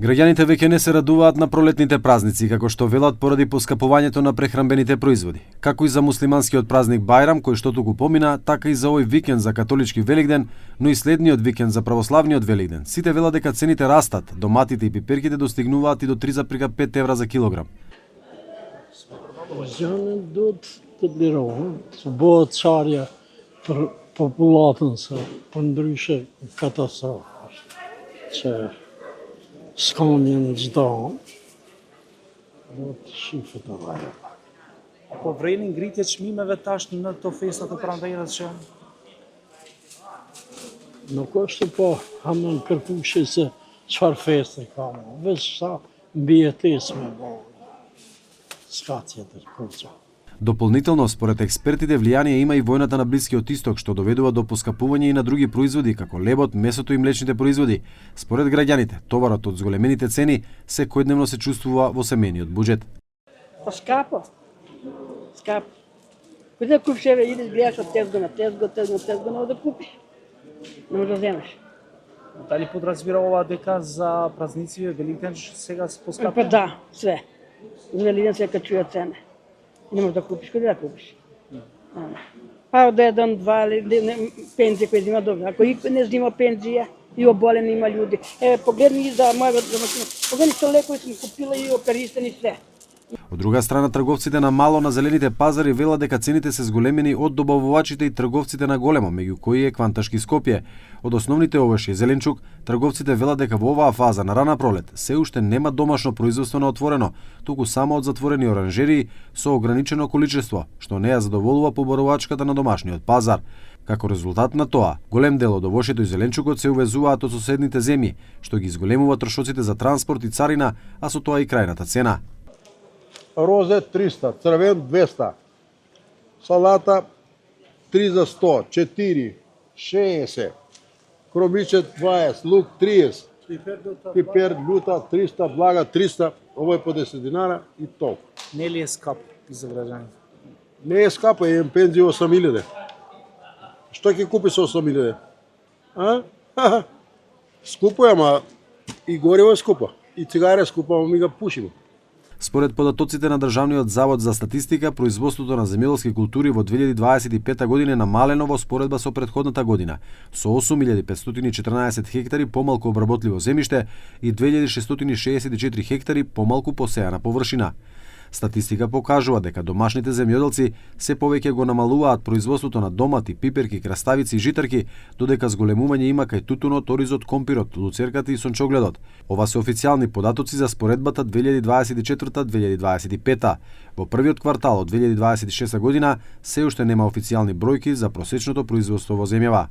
Граѓаните веќе не се радуваат на пролетните празници, како што велат поради поскапувањето на прехранбените производи. Како и за муслиманскиот празник Бајрам, кој што туку помина, така и за овој викенд за католички Великден, но и следниот викенд за православниот Великден. Сите велат дека цените растат, доматите и пиперките достигнуваат и до 3,5 евра за килограм. Dit leren ze boodschapje populaten ze pandrusje katastrofe. Ze skammen staan. Dat schifet dan. Po vrenin ngritje çmimeve tash në këto festa të pranverës që Nuk është po hamën kërkushi se çfarë feste ka. Veç sa mbijetesë me bo. S'ka tjetër kurçë. Дополнително, според експертите, влијание има и војната на Блискиот Исток, што доведува до поскапување и на други производи, како лебот, месото и млечните производи. Според граѓаните, товарот од зголемените цени секојдневно се чувствува во семејниот буџет. Скапо. Скапо. Кој да купиш, идеш гледаш од тезгона, да купиш. Не можеш да земеш. Дали подразбира ова дека за празници Великден сега се поскапува? Па да, све. За Великден се качува цена. Не можеш да купиш, кој да купиш? Па од еден, два, пензија кој зима добро. Ако и не зима пензија, и оболен има луѓе. Погледни и за мојата домаќина. Погледни што лекови сум купила и оперисани све. Од друга страна, трговците на мало на зелените пазари велат дека цените се зголемени од добавувачите и трговците на големо, меѓу кои е Кванташки Скопје. Од основните овошје зеленчук, трговците велат дека во оваа фаза на рана пролет се уште нема домашно производство на отворено, туку само од затворени оранжерии со ограничено количество, што не ја задоволува побарувачката на домашниот пазар. Како резултат на тоа, голем дел од овошјето и зеленчукот се увезуваат од соседните земји, што ги зголемува трошоците за транспорт и царина, а со тоа и крајната цена. Розе 300, црвен 200, салата 3 за 100, 4, 60, кробиче 20, лук 30, пипер лута 300, блага 300, ово е по 10 динара и толку. Не ли е скап за граѓаните? Не е скапо, е пензија 8.000. Што ќе купи со 8.000? А? Скупо е, ама и гориво е скупо, и цигаре е скупо, ама ми ga пушимо. Според податоците на Државниот завод за статистика, производството на земјоделски култури во 2025 година е намалено во споредба со претходната година, со 8.514 хектари помалку обработливо земјиште и 2.664 хектари помалку посејана површина. Статистика покажува дека домашните земјоделци се повеќе го намалуваат производството на домати, пиперки, краставици и житарки, додека зголемување има кај тутунот, оризот, компирот, луцерката и сончогледот. Ова се официјални податоци за споредбата 2024-2025. Во првиот квартал од 2026 година се уште нема официјални бројки за просечното производство во земјава.